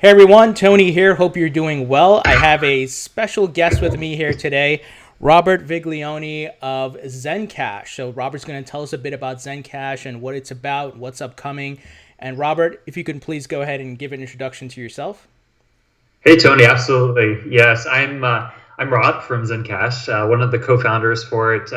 Hey everyone, Tony here. Hope you're doing well. I have a special guest with me here today, Robert Viglione of ZenCash. So Robert's going to tell us a bit about ZenCash and what it's about, what's upcoming. And Robert, if you can please go ahead and give an introduction to yourself. Hey Tony, absolutely. Yes, I'm Rob from ZenCash, one of the co-founders for it.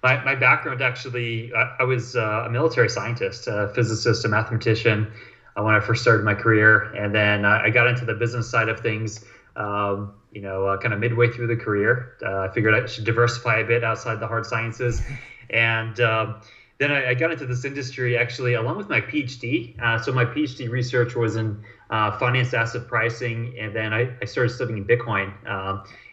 My background actually, I was a military scientist, a physicist, a mathematician when I first started my career, and then I got into the business side of things. Kind of midway through the career, I figured I should diversify a bit outside the hard sciences, and then I got into this industry actually along with my PhD. So my PhD research was in finance asset pricing, and then I started studying Bitcoin.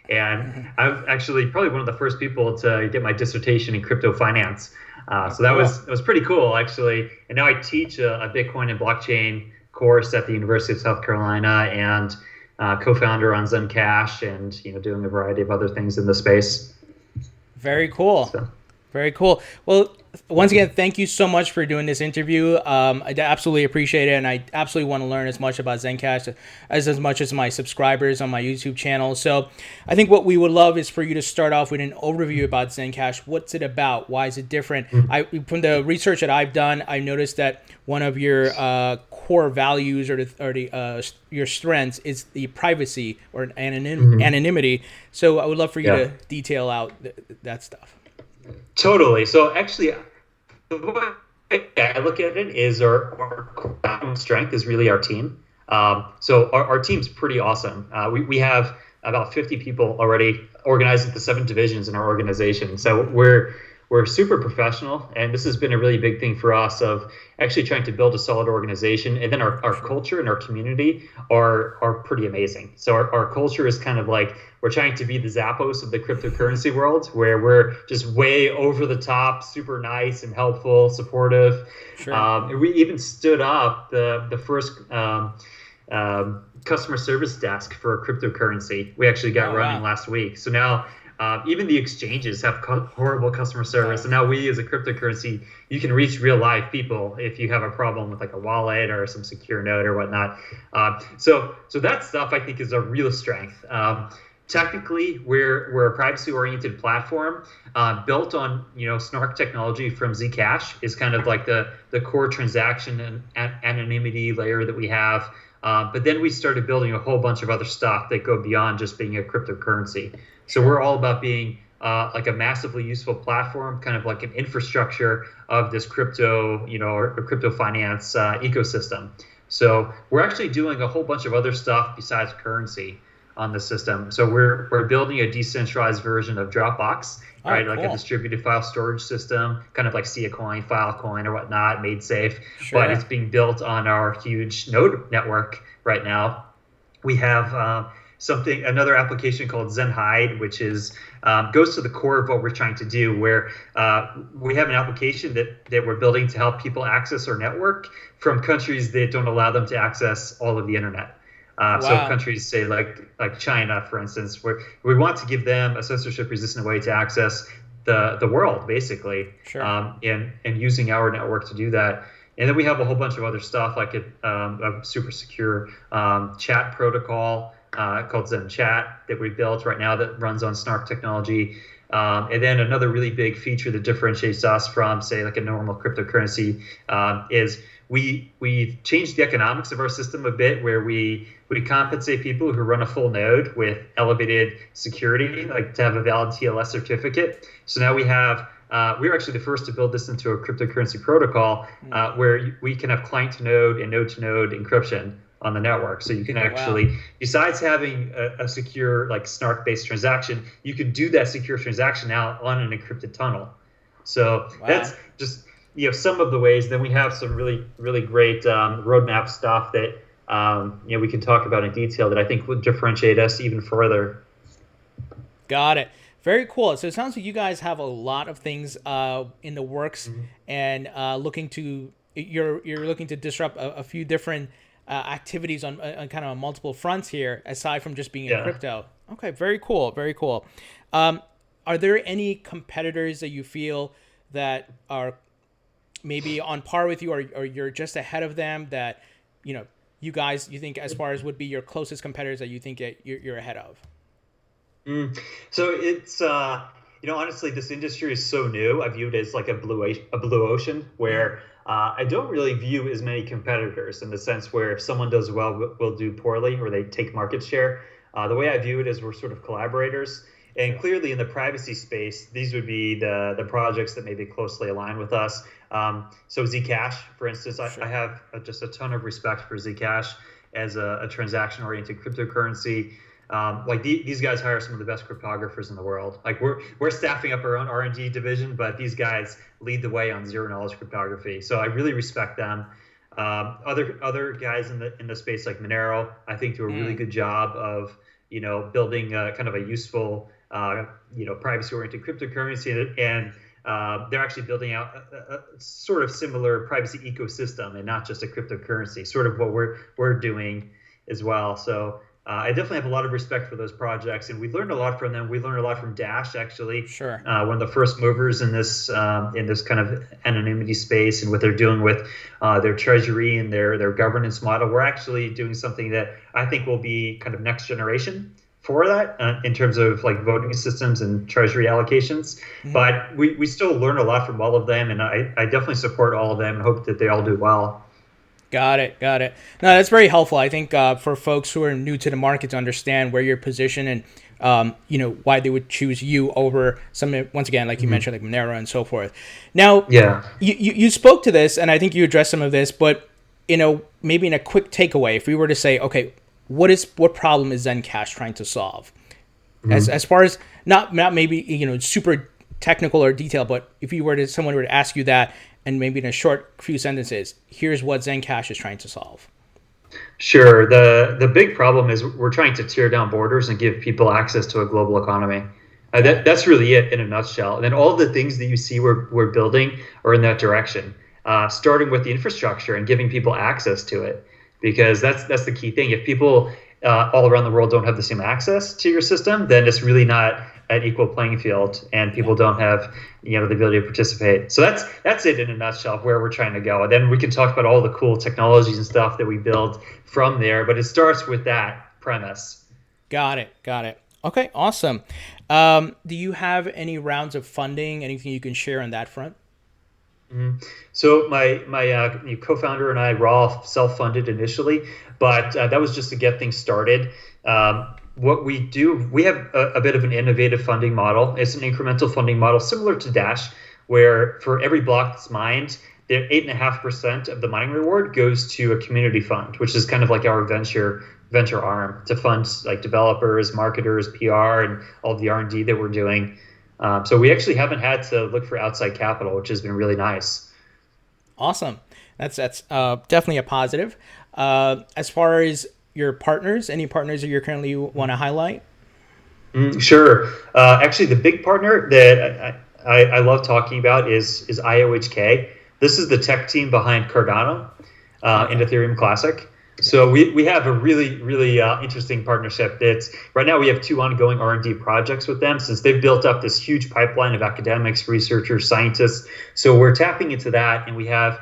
And I'm actually probably one of the first people to get my dissertation in crypto finance. So that was pretty cool actually. And now I teach a Bitcoin and blockchain course at the University of South Carolina, and co-founder on ZenCash, and doing a variety of other things in the space. Very cool. So. Very cool. Well, once again, thank you so much for doing this interview. I absolutely appreciate it, and I absolutely want to learn as much about ZenCash as much as my subscribers on my YouTube channel. So I think what we would love is for you to start off with an overview about ZenCash. What's it about? Why is it different? From the research that I've done, I noticed that one of your core values your strengths is the privacy or anonymity. So I would love for you to detail out that stuff. Totally. So actually, the way I look at it is our strength is really our team. So our team's pretty awesome. We have about 50 people already organized into 7 divisions in our organization. So we're super professional, and this has been a really big thing for us of actually trying to build a solid organization. And then our culture and our community are pretty amazing. So our culture is kind of like, we're trying to be the Zappos of the cryptocurrency world, where we're just way over the top, super nice and helpful, supportive. Sure. And we even stood up the first customer service desk for a cryptocurrency. We actually got running last week. So now even the exchanges have horrible customer service. And now we, as a cryptocurrency, you can reach real live people if you have a problem with like a wallet or some secure node or whatnot. So that stuff I think is a real strength. Technically, we're a privacy-oriented platform built on Snark technology from ZCash is kind of like the core transaction and anonymity layer that we have. But then we started building a whole bunch of other stuff that go beyond just being a cryptocurrency. So we're all about being like a massively useful platform, kind of like an infrastructure of this crypto, or crypto finance ecosystem. So we're actually doing a whole bunch of other stuff besides currency on the system. So we're building a decentralized version of Dropbox, right? Like a distributed file storage system, kind of like Coin, Filecoin, or whatnot, made safe. Sure. But it's being built on our huge node network right now. We have another application called ZenHide, which is goes to the core of what we're trying to do, where we have an application that we're building to help people access our network from countries that don't allow them to access all of the internet. So countries say like China, for instance, where we want to give them a censorship-resistant way to access the world, basically, and using our network to do that. And then we have a whole bunch of other stuff like a super secure chat protocol called ZenChat that we built right now that runs on Snark technology. And then another really big feature that differentiates us from, say, like a normal cryptocurrency is we've changed the economics of our system a bit, where we compensate people who run a full node with elevated security, like to have a valid TLS certificate. So now we we're actually the first to build this into a cryptocurrency protocol where we can have client to node and node to node encryption on the network. So you can actually, besides having a secure like Snark based transaction, you can do that secure transaction now on an encrypted tunnel. So that's just some of the ways. Then we have some really, really great roadmap stuff that we can talk about in detail that I think would differentiate us even further. Got it. Very cool. So it sounds like you guys have a lot of things in the works, and you're looking to disrupt a few different activities on kind of multiple fronts here, aside from just being in crypto. Okay, very cool. Very cool. Are there any competitors that you feel that are maybe on par with you, or you're just ahead of them that you think as far as would be your closest competitors that you think that you're ahead of? So it's honestly, this industry is so new. I view it as like a blue ocean where I don't really view as many competitors in the sense where if someone does well, we'll do poorly or they take market share. The way I view it is we're sort of collaborators. And clearly in the privacy space, these would be the projects that maybe closely align with us. So ZCash, for instance, I have just a ton of respect for ZCash as a transaction-oriented cryptocurrency. These guys hire some of the best cryptographers in the world. Like we're staffing up our own R&D division, but these guys lead the way on zero knowledge cryptography. So I really respect them. Other guys in the space like Monero, I think do a really good job of building kind of a useful privacy oriented cryptocurrency, and they're actually building out a sort of similar privacy ecosystem and not just a cryptocurrency, sort of what we're doing as well. So I definitely have a lot of respect for those projects, and we learned a lot from them. We learned a lot from Dash, actually. Sure. One of the first movers in this kind of anonymity space, and what they're doing with their treasury and their governance model. We're actually doing something that I think will be kind of next generation for that in terms of like voting systems and treasury allocations. But we still learn a lot from all of them, and I definitely support all of them and hope that they all do well. Got it. No, that's very helpful. I think for folks who are new to the market to understand where you're positioned and why they would choose you over some, once again, like you mentioned, like Monero and so forth. Now, you spoke to this, and I think you addressed some of this, but maybe in a quick takeaway, if we were to say, okay, what problem is ZenCash trying to solve? As far as not maybe super technical or detailed, but if someone were to ask you that, and maybe in a short few sentences, here's what ZenCash is trying to solve. Sure. The big problem is we're trying to tear down borders and give people access to a global economy. That's really it in a nutshell. And then all the things that you see we're building are in that direction, starting with the infrastructure and giving people access to it, because that's the key thing. If people all around the world don't have the same access to your system, then it's really not an equal playing field, and people don't have the ability to participate. So that's it in a nutshell where we're trying to go. And then we can talk about all the cool technologies and stuff that we build from there, but it starts with that premise. Got it. Okay, awesome. Do you have any rounds of funding? Anything you can share on that front? So my co-founder and I were all self-funded initially, but that was just to get things started. What we do, we have a bit of an innovative funding model. It's an incremental funding model similar to Dash, where for every block that's mined, 8.5% of the mining reward goes to a community fund, which is kind of like our venture arm to fund like developers, marketers, PR, and all of the R&D that we're doing. So we actually haven't had to look for outside capital, which has been really nice. Awesome. That's definitely a positive. As far as your partners, any partners that you currently want to highlight? Sure. Actually, the big partner that I love talking about is IOHK. This is the tech team behind Cardano and Ethereum Classic. So we have a really, really interesting partnership. Right now we have 2 ongoing R&D projects with them, since they've built up this huge pipeline of academics, researchers, scientists. So we're tapping into that, and we have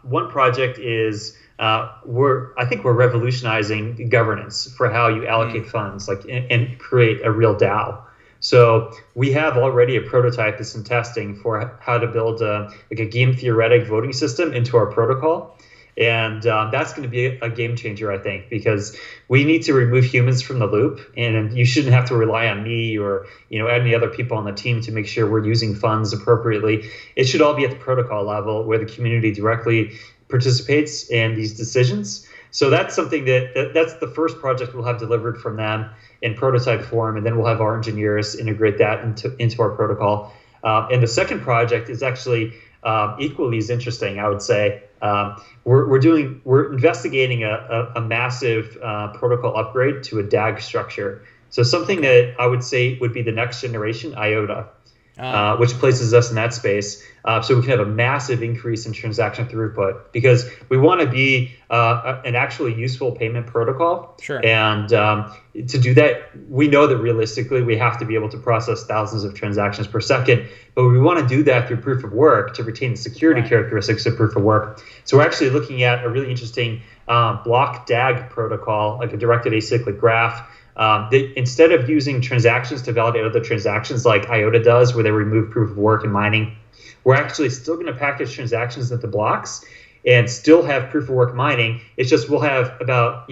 one project is I think we're revolutionizing governance for how you allocate funds, and create a real DAO. So we have already a prototype that's in testing for how to build a game theoretic voting system into our protocol. And that's going to be a game changer, I think, because we need to remove humans from the loop, and you shouldn't have to rely on me or any other people on the team to make sure we're using funds appropriately. It should all be at the protocol level where the community directly participates in these decisions. So that's something that's the first project we'll have delivered from them in prototype form, and then we'll have our engineers integrate that into our protocol. And the second project is actually equally as interesting, I would say. We're investigating a massive protocol upgrade to a DAG structure. So something that I would say would be the next generation IOTA, which places us in that space. so we can have a massive increase in transaction throughput, because we want to be an actually useful payment protocol. Sure. And to do that, we know that realistically we have to be able to process thousands of transactions per second, but we want to do that through proof of work to retain the security characteristics of proof of work. So we're actually looking at a really interesting block DAG protocol, like a directed acyclic graph. That instead of using transactions to validate other transactions like IOTA does, where they remove proof of work and mining, we're actually still going to package transactions into blocks and still have proof of work mining. It's just we'll have about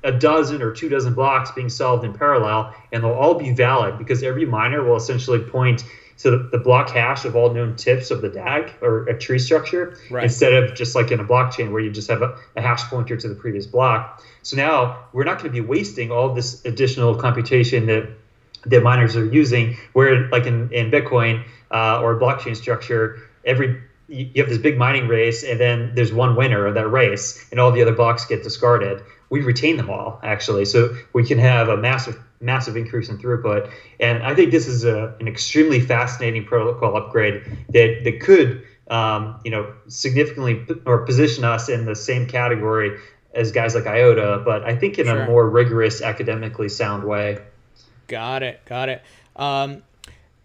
a dozen or 24 blocks being solved in parallel, and they'll all be valid because every miner will essentially point to the block hash of all known tips of the DAG or a tree structure, instead of just like in a blockchain where you just have a hash pointer to the previous block. So now we're not going to be wasting all this additional computation that miners are using, where like in Bitcoin or blockchain structure, you have this big mining race, and then there's one winner of that race, and all the other blocks get discarded. We retain them all, actually, so we can have a massive increase in throughput. And I think this is an extremely fascinating protocol upgrade that could significantly or position us in the same category as guys like IOTA, but I think in a more rigorous, academically sound way. Got it.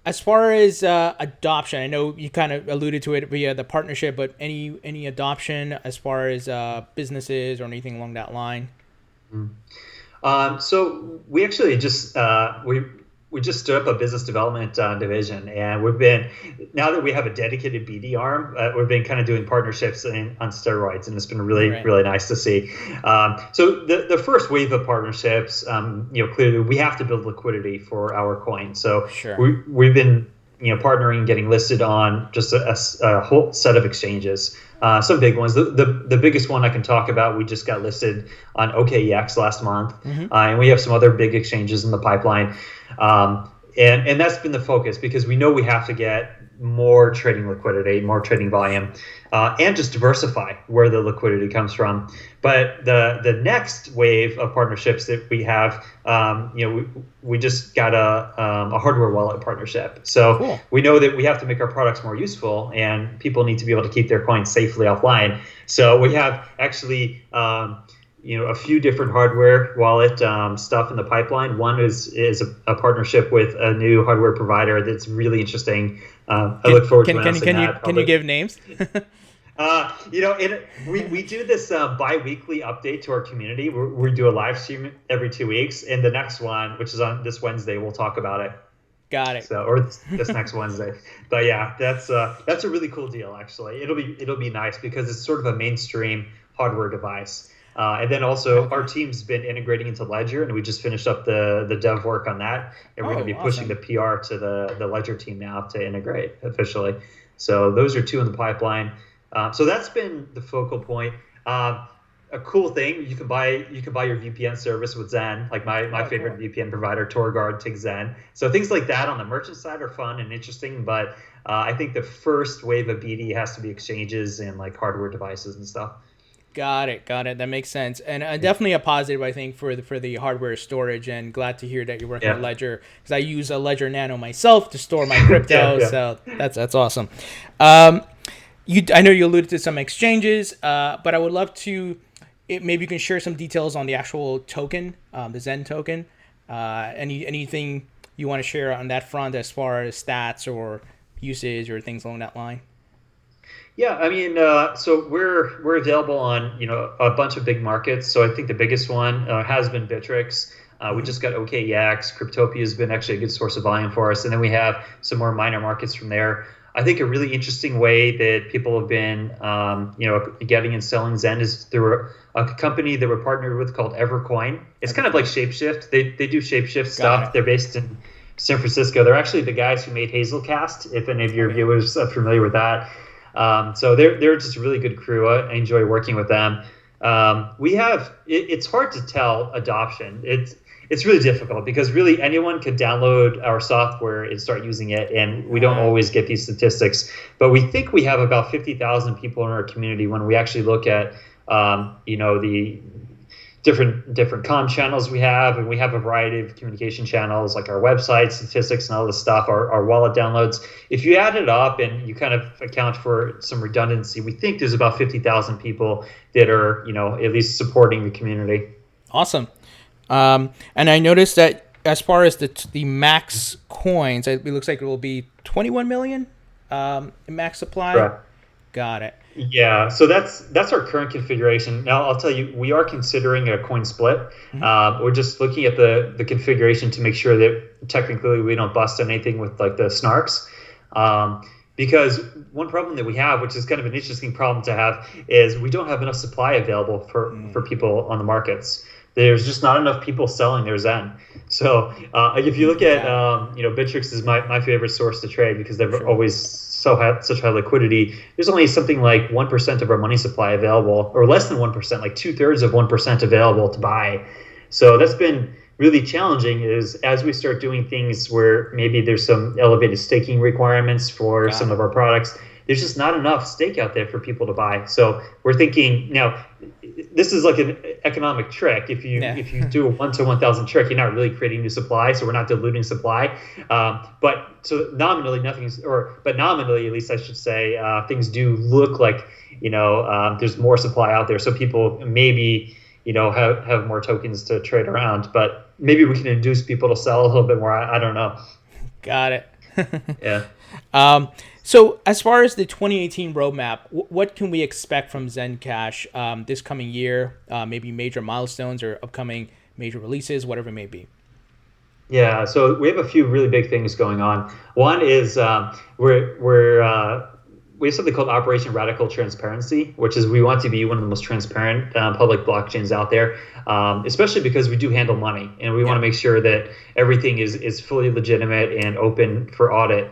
As far as adoption, I know you kind of alluded to it via the partnership, but any adoption as far as businesses or anything along that line? So we actually just we just stood up a business development division, and now that we have a dedicated BD arm, we've been kind of doing partnerships on steroids, and it's been really nice to see. So the first wave of partnerships, clearly we have to build liquidity for our coin. So we've been partnering, getting listed on just a whole set of exchanges. Some big ones. The biggest one I can talk about, we just got listed on OKEX last month, and we have some other big exchanges in the pipeline. And that's been the focus, because we know we have to get more trading liquidity, more trading volume, and just diversify where the liquidity comes from. But the next wave of partnerships that we have, we just got a hardware wallet partnership. So we know that we have to make our products more useful, and people need to be able to keep their coins safely offline. So we have actually a few different hardware wallet stuff in the pipeline. One is a partnership with a new hardware provider that's really interesting. I look forward to announcing that. Can you give names? We do this bi-weekly update to our community. We do a live stream every 2 weeks, and the next one, which is on this Wednesday, we'll talk about it. Got it. So, or this next Wednesday. But yeah, that's a really cool deal. Actually, it'll be nice because it's sort of a mainstream hardware device. And then also our team's been integrating into Ledger, and we just finished up the dev work on that. And we're going to be pushing the PR to the Ledger team now to integrate officially. So those are two in the pipeline. So that's been the focal point. A cool thing, you can buy your VPN service with Zen, like my favorite VPN provider, TorGuard, takes Zen. So things like that on the merchant side are fun and interesting, but I think the first wave of BD has to be exchanges and like hardware devices and stuff. Got it. That makes sense, and definitely a positive, I think, for the hardware storage. And glad to hear that you're working with Ledger, because I use a Ledger Nano myself to store my crypto. So that's awesome. I know you alluded to some exchanges, but I would love to maybe you can share some details on the actual token, the Zen token. Anything you want to share on that front as far as stats or usage or things along that line? Yeah, I mean, so we're available on a bunch of big markets. So I think the biggest one has been Bittrex. We just got OKEX. Cryptopia has been actually a good source of volume for us, and then we have some more minor markets from there. I think a really interesting way that people have been, getting and selling Zen is through a company that we're partnered with called Evercoin. It's kind of like Shapeshift. They do Shapeshift stuff. They're based in San Francisco. They're actually the guys who made Hazelcast, if any of your viewers are familiar with that. So they're just a really good crew. I enjoy working with them. It's hard to tell adoption. It's really difficult because really anyone could download our software and start using it, and we don't always get these statistics. But we think we have about 50,000 people in our community when we actually look at the different comm channels we have, and we have a variety of communication channels like our website, statistics, and all this stuff, our wallet downloads. If you add it up and you kind of account for some redundancy, we think there's about 50,000 people that are, at least supporting the community. Awesome. And I noticed that as far as the max coins, it looks like it will be 21 million max supply. Correct. Got it. Yeah, so that's our current configuration. Now, I'll tell you, we are considering a coin split. We're just looking at the configuration to make sure that technically we don't bust anything with like the snarks. Because one problem that we have, which is kind of an interesting problem to have, is we don't have enough supply available for people on the markets. There's just not enough people selling their Zen. So if you look at, Bittrex is my favorite source to trade because they're always such high liquidity. There's only something like 1% of our money supply available, or less than 1%, like 2/3 of 1% available to buy. So that's been really challenging is as we start doing things where maybe there's some elevated staking requirements for some of our products, there's just not enough stake out there for people to buy. So we're thinking now, this is like an economic trick. If you do a 1 to 1,000 trick, you're not really creating new supply, so we're not diluting supply. But nominally, at least I should say, things do look like there's more supply out there, so people maybe have more tokens to trade around. But maybe we can induce people to sell a little bit more. I don't know. Got it. Yeah. So as far as the 2018 roadmap, what can we expect from ZenCash this coming year? Maybe major milestones or upcoming major releases, whatever it may be. Yeah, so we have a few really big things going on. One is we have something called Operation Radical Transparency, which is we want to be one of the most transparent public blockchains out there, especially because we do handle money, and we want to make sure that everything is fully legitimate and open for audit.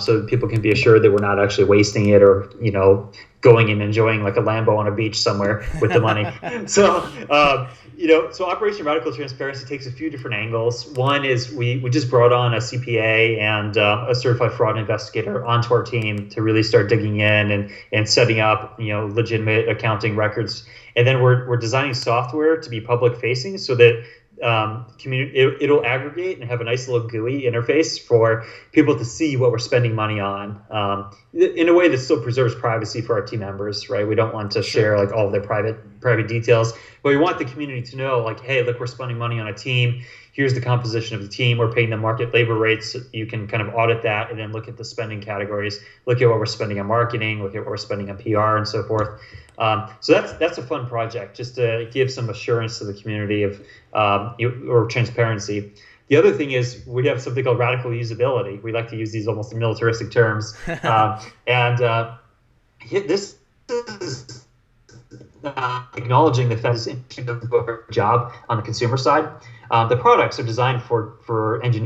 So that people can be assured that we're not actually wasting it or, going and enjoying like a Lambo on a beach somewhere with the money. So Operation Radical Transparency takes a few different angles. One is we just brought on a CPA and a certified fraud investigator onto our team to really start digging in and setting up, legitimate accounting records. And then we're designing software to be public facing so that it'll aggregate and have a nice little GUI interface for people to see what we're spending money on in a way that still preserves privacy for our team members, right? We don't want to share like all of their private details, but we want the community to know like, hey, look, we're spending money on a team. Here's the composition of the team. We're paying them market labor rates. You can kind of audit that and then look at the spending categories, look at what we're spending on marketing, look at what we're spending on PR and so forth. So that's a fun project just to give some assurance to the community of or transparency. The other thing is we have something called radical usability. We like to use these almost in militaristic terms. This is acknowledging the Fed's job on the consumer side. The products are designed for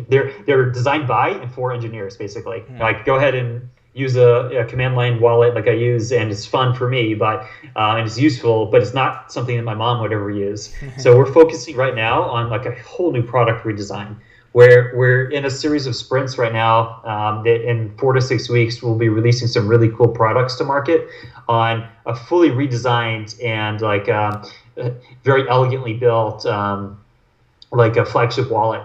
they're designed by and for engineers, basically. Like go ahead and use a command line wallet like I use, and it's fun for me, but and it's useful, but it's not something that my mom would ever use. So we're focusing right now on like a whole new product redesign, where we're in a series of sprints right now that in 4 to 6 weeks we'll be releasing some really cool products to market on a fully redesigned and like very elegantly built like a flagship wallet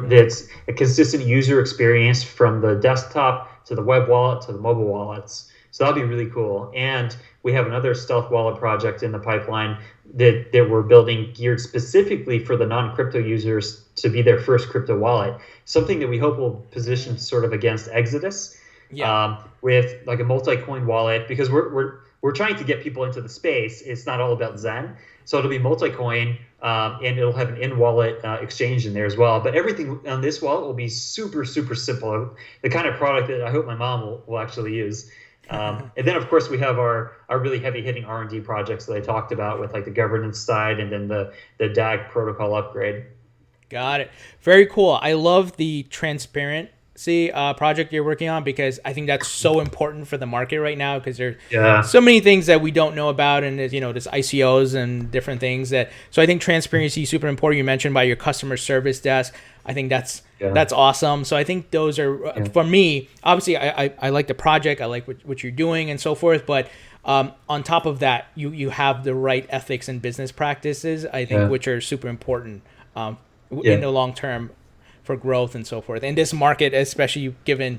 that's a consistent user experience from the desktop to the web wallet to the mobile wallets. So that'll be really cool. And we have another stealth wallet project in the pipeline that we're building geared specifically for the non-crypto users to be their first crypto wallet. Something that we hope will position sort of against Exodus with like a multi-coin wallet, because we're trying to get people into the space. It's not all about Zen. So it'll be multi-coin and it'll have an in-wallet exchange in there as well. But everything on this wallet will be super, super simple. The kind of product that I hope my mom will actually use. And then, of course, we have our really heavy-hitting R&D projects that I talked about with like the governance side and then the DAG protocol upgrade. Got it. Very cool. I love the transparency project you're working on, because I think that's so important for the market right now, because there's so many things that we don't know about, and there's ICOs and different things so I think transparency is super important. You mentioned by your customer service desk. I think that's awesome. So I think those are for me, obviously I like the project, I like what you're doing and so forth, but On top of that, you have the right ethics and business practices, I think, Yeah. which are super important in Yeah. the long term for growth and so forth. In this market, especially given,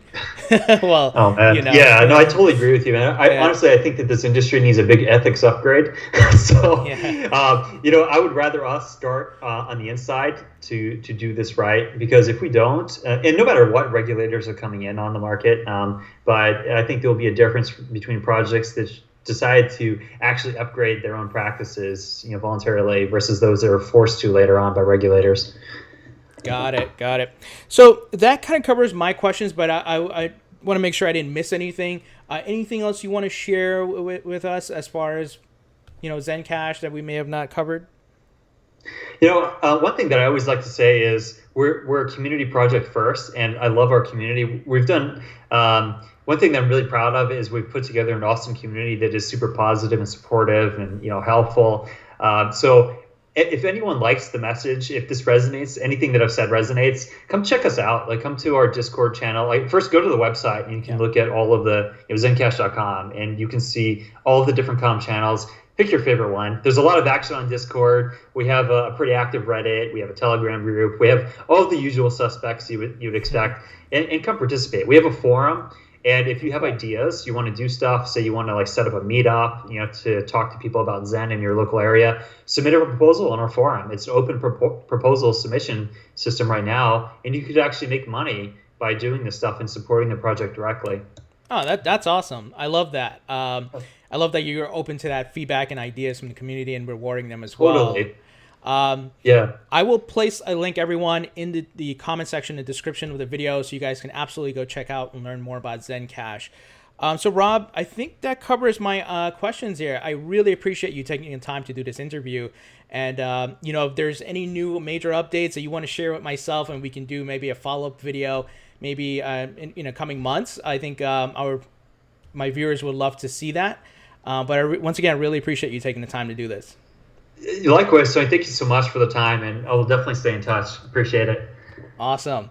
well, Oh man, yeah, no, I totally agree with you, man. I yeah, honestly, I think that this industry needs a big ethics upgrade. So, yeah, I would rather us start on the inside to do this right, because if we don't, and no matter what regulators are coming in on the market, but I think there will be a difference between projects that decide to actually upgrade their own practices, voluntarily, versus those that are forced to later on by regulators. got it, got it. So that kind of covers my questions, but I want to make sure I didn't miss anything. Anything else you want to share with us as far as ZenCash that we may have not covered? One thing that I always like to say is we're a community project first, and I love our community. We've done one thing that I'm really proud of is we've put together an awesome community that is super positive and supportive and helpful. So if anyone likes the message, if this resonates, anything that I've said resonates, come check us out. Like, come to our Discord channel. Like, first go to the website and you can look at all of the ZenCash.com, and you can see all of the different comm channels. Pick your favorite one. There's a lot of action on Discord. We have a pretty active Reddit. We have a Telegram group. We have all of the usual suspects you would expect, and come participate. We have a forum, and if you have ideas, you want to do stuff, say you want to set up a meetup, to talk to people about Zen in your local area, submit a proposal on our forum. It's an open proposal submission system right now, and you could actually make money by doing this stuff and supporting the project directly. Oh, that's awesome. I love that. I love that you're open to that feedback and ideas from the community and rewarding them as well. Totally. Yeah. I will place a link, everyone, in the comment section, the description of the video, so you guys can absolutely go check out and learn more about ZenCash. So, Rob, I think that covers my questions here. I really appreciate you taking the time to do this interview. And, if there's any new major updates that you want to share with myself, and we can do maybe a follow-up video, maybe in coming months, I think my viewers would love to see that. But once again, I really appreciate you taking the time to do this. Likewise. So thank you so much for the time, and I will definitely stay in touch. Appreciate it. Awesome.